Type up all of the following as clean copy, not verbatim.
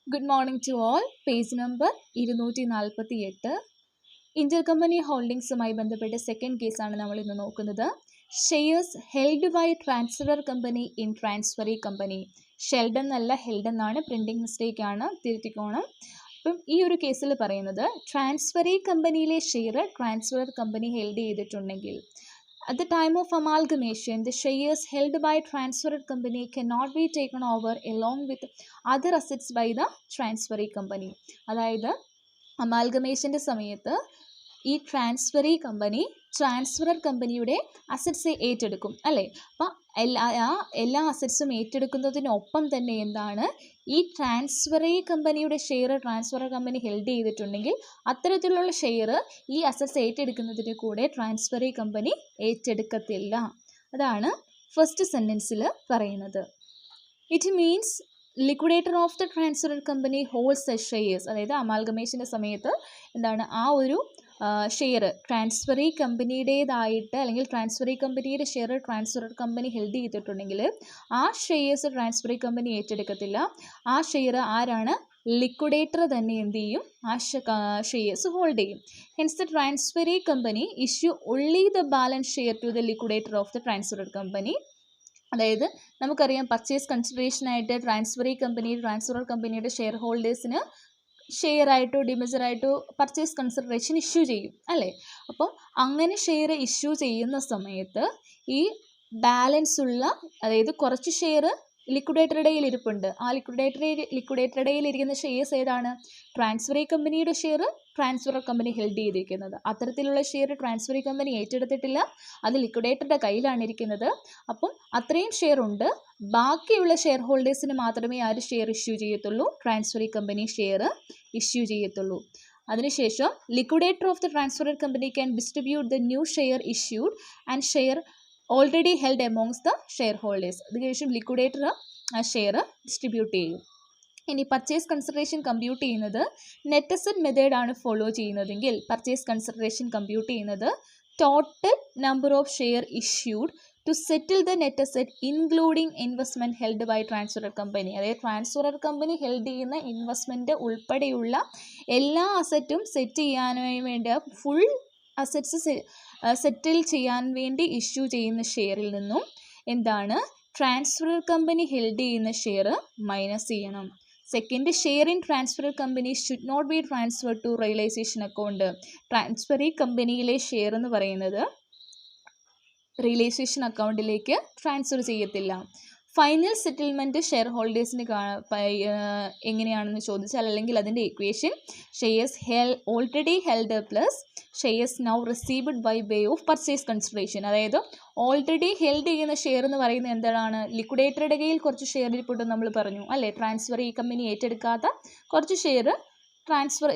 Good morning to all. Page number 248. ഇന്റർകമ്പനി ഹോൾഡിംഗ്സുമായി ബന്ധപ്പെട്ട second കേസാണ് നമ്മൾ ഇന്ന് നോക്കുന്നത്. Shares held by transferor company in transferee company. ഷെൽഡ് എന്നല്ല ഹെൽഡ് എന്നാണ്, പ്രിന്റിംഗ് മിസ്റ്റേക്ക് ആണ്, തിരുത്തിക്കോണം. അപ്പം ഈ ഒരു കേസിൽ പറയുന്നത് ട്രാൻസ്ഫറി കമ്പനിയിലെ ഷെയർ ട്രാൻസ്ഫറർ കമ്പനി ഹെൽഡ് ചെയ്തിട്ടുണ്ടെങ്കിൽ at the time of amalgamation, the shares held by transferor company cannot be taken over along with other assets by the transferee company. അതായത് അമാൽഗമേഷൻ്റെ സമയത്ത് ഈ ട്രാൻസ്ഫറി കമ്പനി ട്രാൻസ്ഫറർ കമ്പനിയുടെ assets ഏറ്റെടുക്കും അല്ലേ. അപ്പം എല്ലാ അസറ്റ്സും ഏറ്റെടുക്കുന്നതിനൊപ്പം തന്നെ എന്താണ്, ഈ ട്രാൻസ്ഫറി കമ്പനിയുടെ ഷെയർ ട്രാൻസ്ഫറർ കമ്പനി ഹെൽഡ് ചെയ്തിട്ടുണ്ടെങ്കിൽ അത്തരത്തിലുള്ള ഷെയർ ഈ അസറ്റ്സ് ഏറ്റെടുക്കുന്നതിന് കൂടെ ട്രാൻസ്ഫറി കമ്പനി ഏറ്റെടുക്കത്തില്ല. അതാണ് ഫസ്റ്റ് സെൻറ്റൻസിൽ പറയുന്നത്. It means liquidator of the transferor company holds the shares. അതായത് അമാൽഗമേഷൻ്റെ സമയത്ത് എന്താണ്, ആ ഒരു ഷെയർ ട്രാൻസ്ഫറി കമ്പനിയുടേതായിട്ട് അല്ലെങ്കിൽ ട്രാൻസ്ഫറി കമ്പനിയുടെ ഷെയർ ട്രാൻസ്ഫറർ കമ്പനി ഹെൽഡ് ചെയ്തിട്ടുണ്ടെങ്കിൽ ആ ഷെയർസ് ട്രാൻസ്ഫറി കമ്പനി ഏറ്റെടുക്കത്തില്ല. ആ ഷെയർ ആരാണ്, ലിക്വിഡേറ്റർ തന്നെ എന്ത് ചെയ്യും, ആ ഷെയർസ് ഹോൾഡ് ചെയ്യും. Hence the transferee company issue only the balance share to the liquidator of the transferor company. അതായത് നമുക്കറിയാം, പർച്ചേസ് കൺസിഡറേഷനായിട്ട് ട്രാൻസ്ഫറർ കമ്പനിയുടെ ഷെയർ ഹോൾഡേഴ്സിന് ഷെയർ ആയിട്ടോ ഡിമജറായിട്ടോ പർച്ചേസ് കൺസിഡറേഷൻ ഇഷ്യൂ ചെയ്യും അല്ലേ. അപ്പം അങ്ങനെ ഷെയർ ഇഷ്യൂ ചെയ്യുന്ന സമയത്ത് ഈ ബാലൻസ് ഉള്ള, അതായത് കുറച്ച് ഷെയർ ലിക്വിഡേറ്ററുടെ കയ്യിൽ ഇരിപ്പുണ്ട്. ആ ലിക്വിഡേറ്ററുടെ കയ്യിൽ ഇരിക്കുന്ന ഷെയർസ് ഏതാണ്, ട്രാൻസ്ഫറി കമ്പനിയുടെ ഷെയർ ട്രാൻസ്ഫറർ കമ്പനി ഹെൽഡ് ചെയ്തിരിക്കുന്നത്. അത്തരത്തിലുള്ള ഷെയർ ട്രാൻസ്ഫറി കമ്പനി ഏറ്റെടുത്തിട്ടില്ല, അത് ലിക്വിഡേറ്ററുടെ കയ്യിലാണ് ഇരിക്കുന്നത്. അപ്പം അത്രയും ഷെയർ ഉണ്ട്. ബാക്കിയുള്ള ഷെയർ ഹോൾഡേഴ്സിന് മാത്രമേ ആ ഒരു ഷെയർ ഇഷ്യൂ ചെയ്യത്തുള്ളൂ, ട്രാൻസ്ഫറി കമ്പനി ഷെയർ ഇഷ്യൂ ചെയ്യത്തുള്ളൂ. അതിനുശേഷം liquidator of the transferor company can distribute the new share issued and share already held amongst the share holders. അതിനുശേഷം ലിക്വിഡേറ്റർ ആ ഷെയർ ഡിസ്ട്രിബ്യൂട്ട് ചെയ്യും. ഇനി പർച്ചേസ് കൺസിഡറേഷൻ കമ്പ്യൂട്ട് ചെയ്യുന്നത് net asset മെത്തേഡാണ് follow ചെയ്യുന്നതെങ്കിൽ purchase consideration compute ചെയ്യുന്നത് total number of share issued to settle the net asset including investment held by transferor company. അതായത് transferor company held ചെയ്യുന്ന investment ഉൾപ്പെടെയുള്ള എല്ലാ അസറ്റും സെറ്റ് ചെയ്യാനായി വേണ്ട ഫുൾ അസറ്റ്സ് സെറ്റിൽ ചെയ്യാൻ വേണ്ടി ഇഷ്യൂ ചെയ്യുന്ന ഷെയറിൽ നിന്നും എന്താണ്, ട്രാൻസ്ഫറർ കമ്പനി ഹെൽഡ് ചെയ്യുന്ന ഷെയർ മൈനസ് ചെയ്യണം. Second, share in transferor company should not be transfer to realisation account. Transferee കമ്പനിയിലെ ഷെയർ എന്ന് പറയുന്നത് റിയലൈസേഷൻ അക്കൗണ്ടിലേക്ക് ട്രാൻസ്ഫർ ചെയ്യത്തില്ല. ഫൈനൽ സെറ്റിൽമെൻറ്റ് ഷെയർ ഹോൾഡേഴ്സിന് എങ്ങനെയാണെന്ന് ചോദിച്ചാൽ, അല്ലെങ്കിൽ അതിൻ്റെ equation shares already held plus shares now received by way of purchase consideration. അതായത് ഓൾറെഡി ഹെൽഡ് ചെയ്യുന്ന ഷെയർ എന്ന് പറയുന്നത് എന്താണ്, ലിക്വിഡേറ്ററുടെ കയ്യിൽ കുറച്ച് ഷെയർ ഇരിപ്പുണ്ടെന്ന് നമ്മൾ പറഞ്ഞു അല്ലേ. ട്രാൻസ്ഫർ ഈ കമ്പനി ഏറ്റെടുക്കാത്ത കുറച്ച് ഷെയർ ട്രാൻസ്ഫറർ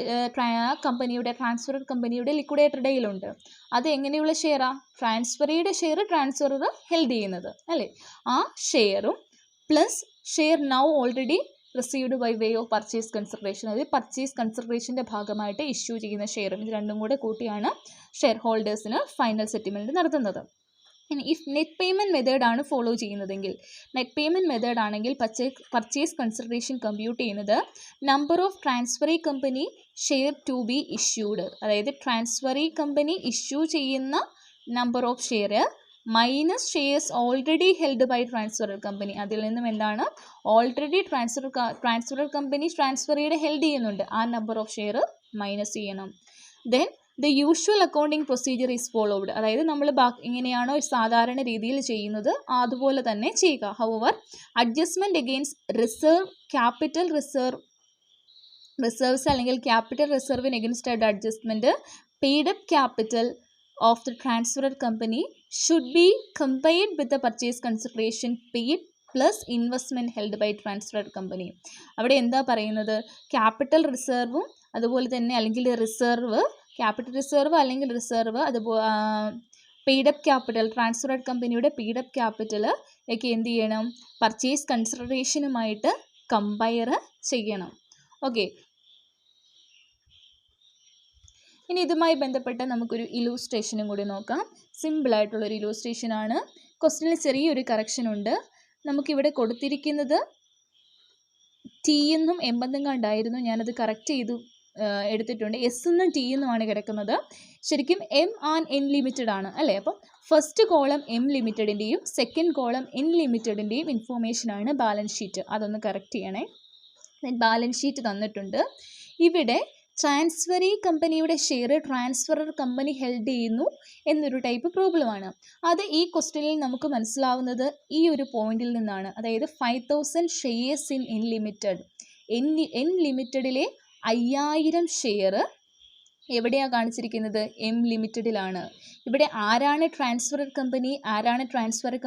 കമ്പനിയുടെ ലിക്വിഡേറ്ററുടെ കയ്യിലുണ്ട്. അത് എങ്ങനെയുള്ള ഷെയറാണ്, ട്രാൻസ്ഫറിയുടെ ഷെയർ ട്രാൻസ്ഫറർ ഹെൽഡ് ചെയ്യുന്നത് അല്ലേ. ആ ഷെയറും plus share now already received by way of purchase consideration, അതായത് പർച്ചേസ് കൺസിഡറേഷൻ്റെ ഭാഗമായിട്ട് ഇഷ്യൂ ചെയ്യുന്ന ഷെയറും, ഇത് രണ്ടും കൂടെ കൂട്ടിയാണ് ഷെയർ ഹോൾഡേഴ്സിന് ഫൈനൽ സെറ്റിൽമെൻറ്റ് നടത്തുന്നത്. ഇനി ഇഫ് നെറ്റ് പേയ്മെൻറ്റ് മെത്തേഡാണ് ഫോളോ ചെയ്യുന്നതെങ്കിൽ, നെറ്റ് പേയ്മെൻറ്റ് മെത്തേഡ് ആണെങ്കിൽ പർച്ചേസ് കൺസിഡറേഷൻ കമ്പ്യൂട്ട് ചെയ്യുന്നത് number of transferee company share to be issued. അതായത് ട്രാൻസ്ഫറി കമ്പനി ഇഷ്യൂ ചെയ്യുന്ന number of share minus shares already held by transferor company. അതിൽ നിന്നും എന്താണ്, already transferor company ട്രാൻസ്ഫറിയുടെ held ചെയ്യുന്നുണ്ട്, ആ നമ്പർ ഓഫ് ഷെയർ മൈനസ് ചെയ്യണം. Then the usual accounting procedure is followed. അതായത് നമ്മൾ എങ്ങനെയാണോ സാധാരണ രീതിയിൽ ചെയ്യുന്നത് അതുപോലെ തന്നെ ചെയ്യുക. However adjustment against capital reserves അല്ലെങ്കിൽ ക്യാപിറ്റൽ റിസർവിന് അഗെയിൻസ്റ്റ് ആയിട്ട് adjustment paid up capital of the transferor company should be compared with the purchase consideration paid plus investment held by transferor company. അവിടെ എന്താ പറയുന്നത്, ക്യാപിറ്റൽ റിസർവും അതുപോലെ തന്നെ അല്ലെങ്കിൽ ക്യാപിറ്റൽ റിസർവ് അല്ലെങ്കിൽ റിസർവ്, അതുപോലെ പെയ്ഡ് അപ്പ് ക്യാപിറ്റൽ ട്രാൻസ്ഫറർ കമ്പനിയുടെ പെയ്ഡ് അപ്പ് ക്യാപിറ്റൽ ഒക്കെ എന്ത് ചെയ്യണം, പർച്ചേസ് കൺസിഡറേഷനുമായിട്ട് കമ്പയർ ചെയ്യണം. ഓക്കെ, ഇനി ഇതുമായി ബന്ധപ്പെട്ട നമുക്കൊരു ഇലൂസ്ട്രേഷനും കൂടി നോക്കാം. സിമ്പിളായിട്ടുള്ളൊരു ഇലൂസ്ട്രേഷനാണ്. ക്വസ്റ്റ്യനിൽ ചെറിയൊരു കറക്ഷൻ ഉണ്ട്. നമുക്കിവിടെ കൊടുത്തിരിക്കുന്നത് ടി എന്നും എം എന്നും കണ്ടായിരുന്നു, ഞാനത് കറക്റ്റ് ചെയ്തു എടുത്തിട്ടുണ്ട്. എസ് എന്നും ടി എന്നുമാണ് കിടക്കുന്നത്. ശരിക്കും എം ആൻഡ് എൻ ലിമിറ്റഡ് ആണ് അല്ലേ. അപ്പം ഫസ്റ്റ് കോളം എം ലിമിറ്റഡിൻ്റെയും സെക്കൻഡ് കോളം എൻ ലിമിറ്റഡിൻ്റെയും ഇൻഫോർമേഷനാണ് ബാലൻസ് ഷീറ്റ്. അതൊന്ന് കറക്റ്റ് ചെയ്യണേ. ബാലൻസ് ഷീറ്റ് തന്നിട്ടുണ്ട്. ഇവിടെ ട്രാൻസ്ഫറി കമ്പനിയുടെ ഷെയർ ട്രാൻസ്ഫറർ കമ്പനി ഹെൽഡ് ചെയ്യുന്നു എന്നൊരു ടൈപ്പ് പ്രോബ്ലമാണ്. അത് ഈ ക്വസ്റ്റ്യനിൽ നമുക്ക് മനസ്സിലാവുന്നത് ഈ ഒരു പോയിന്റിൽ നിന്നാണ്. അതായത് 5000 shares in N limited. N ലിമിറ്റഡിലെ 5000 ഷെയർ എവിടെയാണ് കാണിച്ചിരിക്കുന്നത്? എം ലിമിറ്റഡിലാണ്. ഇവിടെ ആരാണ് transferor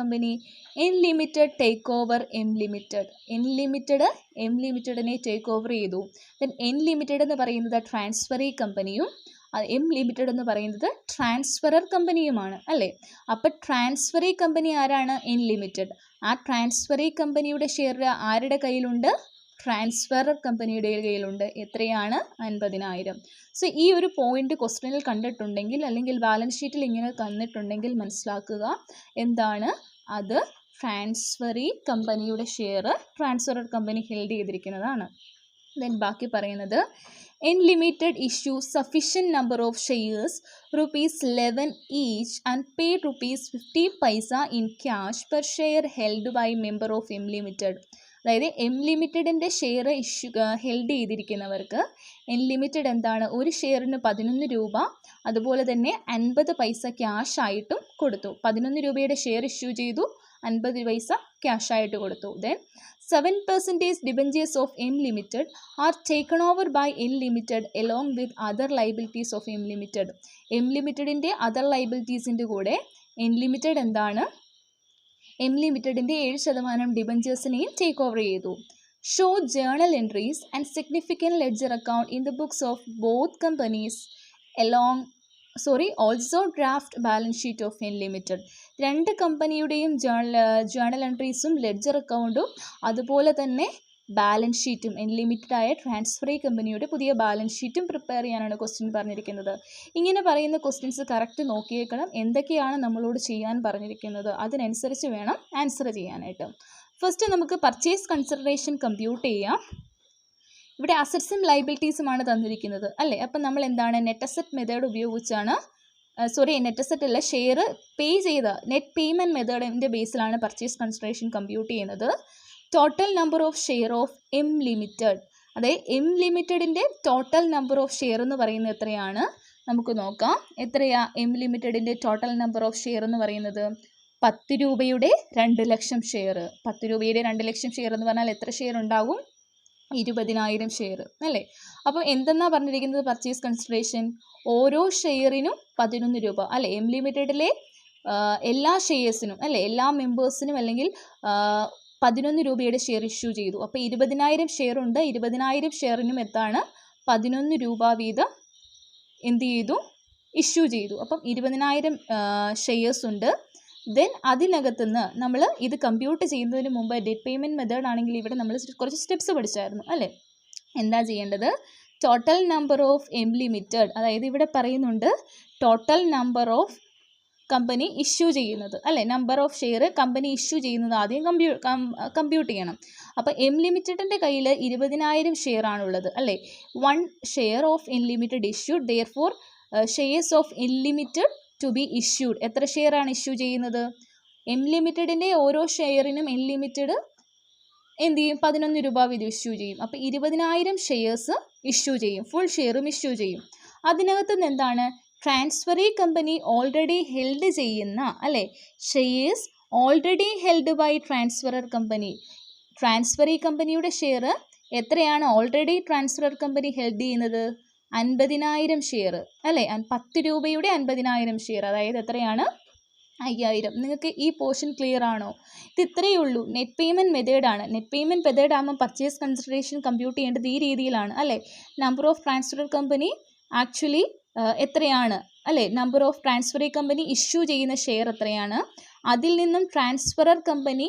company? N limited take over M limited. M ലിമിറ്റഡിനെ ടേക്ക് ഓവർ ചെയ്തു. ദെൻ എൻ ലിമിറ്റഡ് എന്ന് പറയുന്നത് ട്രാൻസ്ഫറി കമ്പനിയും എം ലിമിറ്റഡ് എന്ന് പറയുന്നത് ട്രാൻസ്ഫറർ കമ്പനിയുമാണ് അല്ലേ. അപ്പം ട്രാൻസ്ഫറി കമ്പനി ആരാണ്? N limited. ആ ട്രാൻസ്ഫറി കമ്പനിയുടെ ഷെയർ ആരുടെ കയ്യിലുണ്ട്? ട്രാൻസ്ഫറർ കമ്പനിയുടെ കയ്യിലുണ്ട്. എത്രയാണ്? 50,000. സോ ഈ ഒരു പോയിന്റ് ക്വസ്റ്റ്യനിൽ കണ്ടിട്ടുണ്ടെങ്കിൽ അല്ലെങ്കിൽ ബാലൻസ് ഷീറ്റിൽ ഇങ്ങനെ തന്നിട്ടുണ്ടെങ്കിൽ മനസ്സിലാക്കുക എന്താണ് അത്? ട്രാൻസ്ഫറി കമ്പനിയുടെ ഷെയർ ട്രാൻസ്ഫറർ കമ്പനി ഹെൽഡ് ചെയ്തിരിക്കുന്നതാണ്. ദെൻ ബാക്കി പറയുന്നത് N limited issue sufficient number of shares ₹11 each and pay ₹50 in cash per share held by member of M limited. അതായത് എം ലിമിറ്റഡിൻ്റെ ഷെയർ ഹെൽഡ് ചെയ്തിരിക്കുന്നവർക്ക് എൻ ലിമിറ്റഡ് എന്താണ്? ഒരു ഷെയറിന് 11 രൂപ, അതുപോലെ തന്നെ 50 പൈസ ക്യാഷ് ആയിട്ടും കൊടുത്തു. 11 രൂപയുടെ ഷെയർ ഇഷ്യൂ ചെയ്തു, 50 പൈസ ക്യാഷ് ആയിട്ട് കൊടുത്തു. Then 7% debentures of M limited are taken over by N limited along with other liabilities of M limited. M ലിമിറ്റഡിൻ്റെ അതർ ലൈബിലിറ്റീസിൻ്റെ കൂടെ എൻ ലിമിറ്റഡ് എന്താണ്? എം ലിമിറ്റഡിൻ്റെ 7% ഡിബഞ്ചേഴ്സിനെയും ടേക്ക് ഓവർ ചെയ്തു. Show journal entries and significant ledger account in the books of both companies also draft balance sheet of N limited. രണ്ട് കമ്പനിയുടെയും journal എൻട്രീസും ledger അക്കൗണ്ടും അതുപോലെ തന്നെ ബാലൻസ് ഷീറ്റും എൻ ലിമിറ്റഡ് ആയ ട്രാൻസ്ഫറി കമ്പനിയുടെ പുതിയ ബാലൻസ് ഷീറ്റും പ്രിപ്പയർ ചെയ്യാനാണ് ക്വസ്റ്റ്യൻ പറഞ്ഞിരിക്കുന്നത്. ഇങ്ങനെ പറയുന്ന ക്വസ്റ്റ്യൻസ് കറക്റ്റ് നോക്കിയേക്കണം. എന്തൊക്കെയാണ് നമ്മളോട് ചെയ്യാൻ പറഞ്ഞിരിക്കുന്നത് അതിനനുസരിച്ച് വേണം ആൻസർ ചെയ്യാനായിട്ട്. ഫസ്റ്റ് നമുക്ക് പർച്ചേസ് കൺസിഡറേഷൻ കമ്പ്യൂട്ട് ചെയ്യാം. ഇവിടെ അസറ്റ്സും ലൈബിലിറ്റീസുമാണ് തന്നിരിക്കുന്നത് അല്ലേ. അപ്പം നമ്മൾ എന്താണ്? നെറ്റ് അസറ്റ് മെത്തേഡ് ഉപയോഗിച്ചാണ് നെറ്റ് അസറ്റ് അല്ല, ഷെയർ പേ ചെയ്ത നെറ്റ് പേയ്മെൻറ്റ് മെത്തേഡിൻ്റെ ബേസിലാണ് പർച്ചേസ് കൺസിഡറേഷൻ കമ്പ്യൂട്ട് ചെയ്യുന്നത്. Total number of share of M limited, അതായത് എം ലിമിറ്റഡിൻ്റെ ടോട്ടൽ നമ്പർ ഓഫ് ഷെയർ എന്ന് പറയുന്നത് എത്രയാണ്? നമുക്ക് നോക്കാം. എത്രയാ എം ലിമിറ്റഡിൻ്റെ ടോട്ടൽ നമ്പർ ഓഫ് ഷെയർ എന്ന് പറയുന്നത്? 10 രൂപയുടെ 2 ലക്ഷം ഷെയർ. 10 രൂപയുടെ 2 ലക്ഷം ഷെയർ എന്ന് പറഞ്ഞാൽ എത്ര ഷെയർ ഉണ്ടാകും? 20,000 ഷെയർ അല്ലേ. അപ്പോൾ എന്തെന്നാണ് പറഞ്ഞിരിക്കുന്നത്? പർച്ചേസ് കൺസിഡറേഷൻ ഓരോ ഷെയറിനും 11 രൂപ അല്ലേ. എം ലിമിറ്റഡിലെ എല്ലാ ഷെയർസിനും അല്ലേ, എല്ലാ മെമ്പേഴ്സിനും അല്ലെങ്കിൽ 11 രൂപയുടെ ഷെയർ ഇഷ്യൂ ചെയ്തു. അപ്പോൾ 20,000 ഷെയർ ഉണ്ട്. 20,000 ഷെയറിനും എത്താണ്? 11 രൂപ വീതം എന്ത് ചെയ്തു? ഇഷ്യൂ ചെയ്തു. അപ്പം 20,000 ഷെയർസ് ഉണ്ട്. ദെൻ അതിനകത്തുനിന്ന് നമ്മൾ ഇത് കമ്പ്യൂട്ട് ചെയ്യുന്നതിന് മുമ്പ് ഡെറ്റ് പേയ്മെൻറ്റ് മെത്തേഡ് ആണെങ്കിൽ ഇവിടെ നമ്മൾ കുറച്ച് സ്റ്റെപ്സ് പഠിച്ചായിരുന്നു അല്ലേ. എന്താ ചെയ്യേണ്ടത്? Total number of M limited, അതായത് ഇവിടെ പറയുന്നുണ്ട് total number of company issue ചെയ്യുന്നത് അല്ലേ, number of share company issue ചെയ്യുന്നത് ആദ്യം കമ്പ്യൂട്ട് ചെയ്യണം. അപ്പോൾ എം ലിമിറ്റഡിൻ്റെ കയ്യിൽ 20,000 ഷെയർ ആണുള്ളത് അല്ലേ. 1 share of N limited issued, therefore shares of N limited to be issued. എത്ര ഷെയർ ആണ് ഇഷ്യൂ ചെയ്യുന്നത്? എം ലിമിറ്റഡിൻ്റെ ഓരോ ഷെയറിനും എൻ ലിമിറ്റഡ് എന്ത് ചെയ്യും? 11 രൂപ വീതം ഇഷ്യൂ ചെയ്യും. അപ്പോൾ 20,000 ഷെയർസ് ഇഷ്യൂ ചെയ്യും, ഫുൾ ഷെയറും ഇഷ്യൂ ചെയ്യും. അതിനകത്ത് നിന്ന് എന്താണ്? ട്രാൻസ്ഫറി കമ്പനി ഓൾറെഡി ഹെൽഡ് ചെയ്യുന്ന അല്ലേ shares already held by transferor company. Transferee കമ്പനിയുടെ ഷെയർ എത്രയാണ് ഓൾറെഡി ട്രാൻസ്ഫറർ കമ്പനി ഹെൽഡ് ചെയ്യുന്നത്? 50,000 ഷെയർ അല്ലേ. 10 രൂപയുടെ 50,000 ഷെയർ, അതായത് എത്രയാണ്? 5,000. നിങ്ങൾക്ക് ഈ പോർഷൻ ക്ലിയർ ആണോ? ഇത് ഇത്രയേ ഉള്ളൂ. നെറ്റ് പേയ്മെൻറ്റ് മെത്തേഡാണ്. നെറ്റ് പേയ്മെൻറ്റ് മെത്തേഡ് ആകുമ്പോൾ പർച്ചേസ് കൺസിഡറേഷൻ കമ്പ്യൂട്ട് ചെയ്യേണ്ടത് ഈ രീതിയിലാണ് അല്ലേ. Number of transferor company actually എത്രയാണ് അല്ലേ, number of transferee company issue ചെയ്യുന്ന ഷെയർ എത്രയാണ്, അതിൽ നിന്നും ട്രാൻസ്ഫറർ കമ്പനി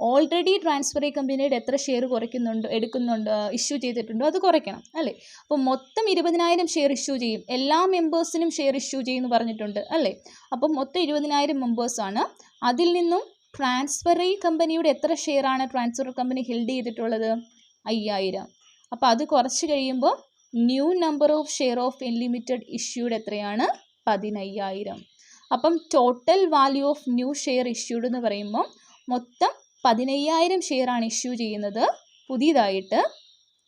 ഓൾറെഡി ട്രാൻസ്ഫറി കമ്പനിയുടെ എത്ര ഷെയർ എടുക്കുന്നുണ്ട് ഇഷ്യൂ ചെയ്തിട്ടുണ്ടോ അത് കുറയ്ക്കണം അല്ലേ. അപ്പോൾ മൊത്തം 20,000 ഷെയർ ഇഷ്യൂ ചെയ്യും, എല്ലാ മെമ്പേഴ്സിനും ഷെയർ ഇഷ്യൂ ചെയ്യുമെന്ന് പറഞ്ഞിട്ടുണ്ട് അല്ലേ. അപ്പം മൊത്തം 20,000 മെമ്പേഴ്സാണ്. അതിൽ നിന്നും ട്രാൻസ്ഫറി കമ്പനിയുടെ എത്ര ഷെയറാണ് ട്രാൻസ്ഫർ കമ്പനി ഹെൽഡ് ചെയ്തിട്ടുള്ളത്? 5000. അപ്പോൾ അത് കുറച്ച് കഴിയുമ്പോൾ new number of share of unlimited issued എത്രയാണ്? 15000. അപ്പം total value of new share issued എന്ന് പറയുമ്പോൾ മൊത്തം 15000 ഷെയറാണ് ഇഷ്യൂ ചെയ്യുന്നത് പുതിയതായിട്ട്.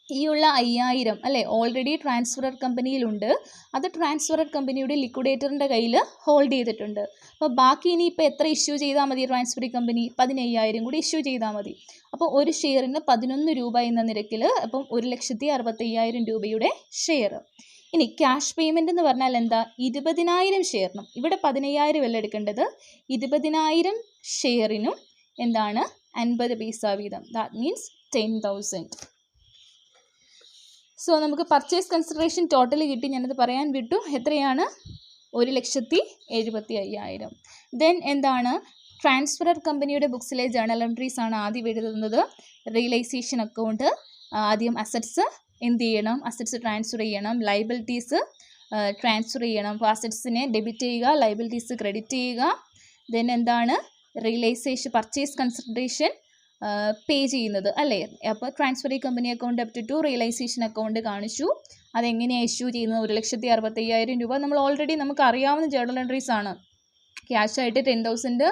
ഈ ഉള്ള 5000 അല്ലേ ഓൾറെഡി ട്രാൻസ്ഫറർ കമ്പനിയിലുണ്ട്. അത് ട്രാൻസ്ഫറർ കമ്പനിയുടെ ലിക്വിഡേറ്ററിൻ്റെ കയ്യിൽ ഹോൾഡ് ചെയ്തിട്ടുണ്ട്. അപ്പോൾ ബാക്കി ഇനിയിപ്പോൾ എത്ര ഇഷ്യൂ ചെയ്താൽ മതി? ട്രാൻസ്ഫറി കമ്പനി 15000 കൂടി ഇഷ്യൂ ചെയ്താൽ മതി. അപ്പോൾ ഒരു ഷെയറിന് 11 രൂപ എന്ന നിരക്കിൽ, അപ്പം 1,65,000 രൂപയുടെ ഷെയർ. ഇനി ക്യാഷ് പേയ്മെൻ്റ് എന്ന് പറഞ്ഞാൽ എന്താ? 20,000 ഷെയറിനും, ഇവിടെ 15000 അല്ല എടുക്കേണ്ടത്, 20,000 ഷെയറിനും എന്താണ് 50 പൈസ വീതം. That means 10,000. സോ നമുക്ക് പർച്ചേസ് കൺസിഡറേഷൻ ടോട്ടൽ കിട്ടി, ഞാനത് പറയാൻ വിട്ടു. എത്രയാണ്? 1,75,000. ദെൻ എന്താണ്? ട്രാൻസ്ഫറർ കമ്പനിയുടെ ബുക്സിലെ ജേണൽ എൻട്രീസ് ആണ് ആദ്യം എഴുതുന്നത്. റിയലൈസേഷൻ അക്കൗണ്ട്, ആദ്യം അസറ്റ്സ് എന്ത് ചെയ്യണം? അസറ്റ്സ് ട്രാൻസ്ഫർ ചെയ്യണം, ലയബിലിറ്റീസ് ട്രാൻസ്ഫർ ചെയ്യണം. അപ്പോൾ അസറ്റ്സിനെ ഡെബിറ്റ് ചെയ്യുക, ലയബിലിറ്റീസ് ക്രെഡിറ്റ് ചെയ്യുക. ദെൻ എന്താണ്? റിയലൈസേഷൻ പർച്ചേസ് കൺസിഡറേഷൻ പേ ചെയ്യുന്നത് അല്ലേ? അപ്പോൾ transferee company account up to realisation account കാണിച്ചു. അതെങ്ങനെയാണ് ഇഷ്യൂ ചെയ്യുന്നത്? 1,65,000 രൂപ നമ്മൾ ഓൾറെഡി നമുക്ക് അറിയാവുന്ന ജേർണൽ എൻട്രീസ് ആണ്. ക്യാഷ് ആയിട്ട് 10,000.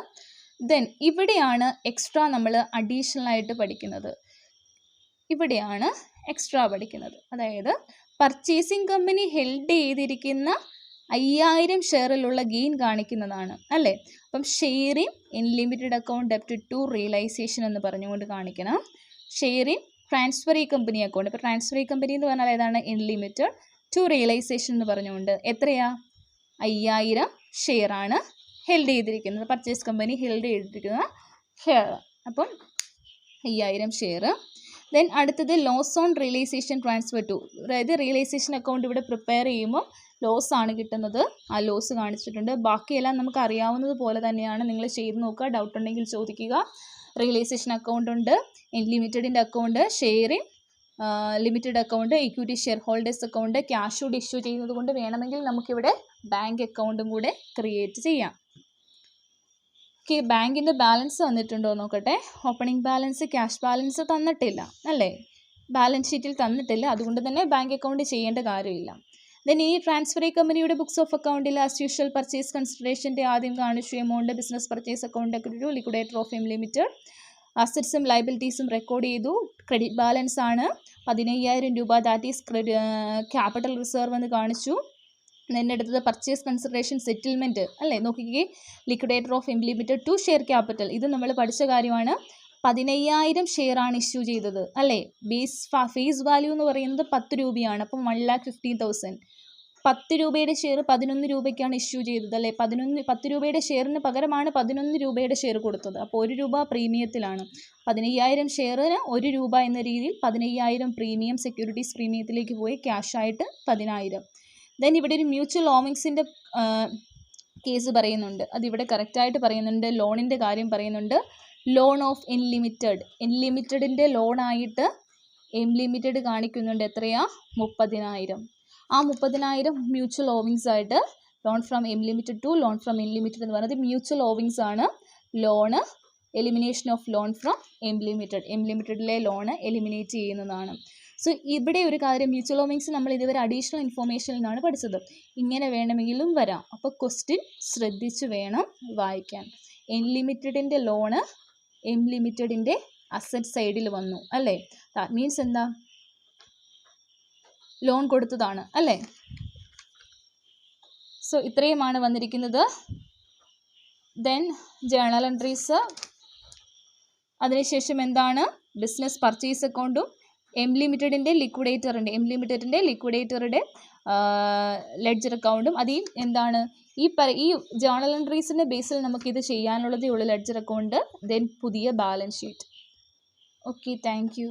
ദെൻ ഇവിടെയാണ് എക്സ്ട്രാ നമ്മൾ അഡീഷണൽ ആയിട്ട് പഠിക്കുന്നത്. ഇവിടെയാണ് എക്സ്ട്രാ പഠിക്കുന്നത്. അതായത് പർച്ചേസിങ് കമ്പനി ഹെൽഡ് ചെയ്തിരിക്കുന്ന 5000 ഷെയറിലുള്ള ഗെയിൻ കാണിക്കുന്നതാണ് അല്ലേ? അപ്പം sharing unlimited account up to realisation എന്ന് പറഞ്ഞുകൊണ്ട് കാണിക്കണം. ഷെയറിങ് ട്രാൻസ്ഫറി കമ്പനി അക്കൗണ്ട്, ഇപ്പോൾ ട്രാൻസ്ഫറി കമ്പനി എന്ന് പറഞ്ഞാൽ ഏതാണ്? അൺലിമിറ്റഡ് ടു റിയലൈസേഷൻ എന്ന് പറഞ്ഞുകൊണ്ട് എത്രയാ? 5000 ഷെയറാണ് ഹെൽഡ് ചെയ്തിരിക്കുന്നത്, പർച്ചേസ് കമ്പനി ഹെൽഡ് ചെയ്തിരിക്കുന്ന ഷെയർ. അപ്പം 5000 ഷെയർ. ദെൻ അടുത്തത് loss on realisation transfer to, അതായത് റിയലൈസേഷൻ അക്കൗണ്ട് ഇവിടെ പ്രിപ്പയർ ചെയ്യുമ്പോൾ ലോസ് ആണ് കിട്ടുന്നത്. ആ ലോസ് കാണിച്ചിട്ടുണ്ട്. ബാക്കിയെല്ലാം നമുക്ക് അറിയാവുന്നത് പോലെ തന്നെയാണ്. നിങ്ങൾ ചെയ്ത് നോക്കുക, ഡൗട്ട് ഉണ്ടെങ്കിൽ ചോദിക്കുക. റിയലൈസേഷൻ അക്കൗണ്ട് ഉണ്ട്, അൺലിമിറ്റഡിൻ്റെ account, sharing limited account, equity share holders account, cash കൂടി ഇഷ്യൂ ചെയ്യുന്നത് കൊണ്ട് വേണമെങ്കിൽ നമുക്കിവിടെ ബാങ്ക് അക്കൗണ്ടും കൂടെ ക്രിയേറ്റ് ചെയ്യാം. ഓക്കെ, ബാങ്കിൻ്റെ ബാലൻസ് വന്നിട്ടുണ്ടോ നോക്കട്ടെ. ഓപ്പണിംഗ് ബാലൻസ്, ക്യാഷ് ബാലൻസ് തന്നിട്ടില്ല അല്ലേ? ബാലൻസ് ഷീറ്റിൽ തന്നിട്ടില്ല, അതുകൊണ്ട് തന്നെ ബാങ്ക് അക്കൗണ്ട് ചെയ്യേണ്ട കാര്യമില്ല. ദെൻ ഈ ട്രാൻസ്ഫറി കമ്പനിയുടെ ബുക്സ് ഓഫ് അക്കൗണ്ടിൽ ആസ് യൂഷ്വൽ പർച്ചേസ് കൺസിഡറേഷൻ്റെ ആദ്യം കാണിച്ചു amount, business purchase account to liquidator of limited. അസറ്റ്സും ലയബിലിറ്റീസും റെക്കോർഡ് ചെയ്തു. ക്രെഡിറ്റ് ബാലൻസ് ആണ് 15,000 രൂപ, ദാറ്റ് ഈസ് ക്യാപിറ്റൽ റിസർവ് എന്ന് കാണിച്ചു. then അടുത്തത് പർച്ചേസ് കൺസിഡറേഷൻ സെറ്റിൽമെൻറ്റ് അല്ലേ? നോക്കിക്കേ, liquidator of limited to share capital, ഇത് നമ്മൾ പഠിച്ച കാര്യമാണ്. 15,000 ഷെയറാണ് ഇഷ്യൂ ചെയ്തത് അല്ലേ? ഫേസ് വാല്യൂ എന്ന് പറയുന്നത് 10 രൂപയാണ്. അപ്പം 1,15,000. 10 രൂപയുടെ ഷെയർ 11 രൂപയ്ക്കാണ് ഇഷ്യൂ ചെയ്തത് അല്ലേ? 10 രൂപയുടെ ഷെയറിന് പകരമാണ് 11 രൂപയുടെ ഷെയർ കൊടുത്തത്. അപ്പോൾ 1 രൂപ പ്രീമിയത്തിലാണ്. 15,000 ഷെയറിന് 1 രൂപ എന്ന രീതിയിൽ 15,000 പ്രീമിയം സെക്യൂരിറ്റീസ് പ്രീമിയത്തിലേക്ക് പോയി, ക്യാഷായിട്ട് 10,000. ദെൻ ഇവിടെ ഒരു മ്യൂച്വൽ ഓമിങ്സിൻ്റെ കേസ് പറയുന്നുണ്ട്, അതിവിടെ കറക്റ്റായിട്ട് പറയുന്നുണ്ട്. ലോണിൻ്റെ കാര്യം പറയുന്നുണ്ട്. ലോൺ ഓഫ് അൺലിമിറ്റഡിൻ്റെ ലോണായിട്ട് ലിമിറ്റഡ് കാണിക്കുന്നുണ്ട്. എത്രയാ? 30,000. ആ 30,000 മ്യൂച്വൽ ഓവിങ്സ് ആയിട്ട് loan from limited to loan from unlimited എന്ന് പറയുന്നത് മ്യൂച്വൽ ഓവിങ്സ് ആണ്. Loan elimination of loan from ലിമിറ്റഡിലെ ലോണ് എലിമിനേറ്റ് ചെയ്യുന്നതാണ്. സോ ഇവിടെ ഒരു കാര്യം, മ്യൂച്വൽ ഓവിങ്സ് നമ്മൾ ഇതുവരെ അഡീഷണൽ ഇൻഫോർമേഷനിൽ നിന്നാണ് പഠിച്ചത്. ഇങ്ങനെ വേണമെങ്കിലും വരാം. അപ്പോൾ ക്വസ്റ്റ്യൻ ശ്രദ്ധിച്ച് വേണം വായിക്കാൻ. അൺലിമിറ്റഡിൻ്റെ ലോണ് ലിമിറ്റഡിൻ്റെ അസറ്റ് സൈഡിൽ വന്നു അല്ലേ? ദാറ്റ് മീൻസ് എന്താ? ലോൺ കൊടുത്തതാണ് അല്ലേ? സോ ഇത്രയുമാണ് വന്നിരിക്കുന്നത്. ദെൻ ജേണൽ എൻട്രീസ്, അതിനുശേഷം എന്താണ്? ബിസിനസ് പർച്ചേസ് അക്കൗണ്ടും ലിമിറ്റഡിൻ്റെ ലിക്വിഡേറ്ററുടെ ലെഡ്ജർ അക്കൗണ്ടും. അതിൽ എന്താണ് ഈ ജേണൽ എൻട്രീസിൻ്റെ ബേസിൽ നമുക്കിത് ചെയ്യാനുള്ളതേ ഉള്ളൂ. ലെഡ്ജർ അക്കൗണ്ട്, ദെൻ പുതിയ balance sheet. Okay, thank you.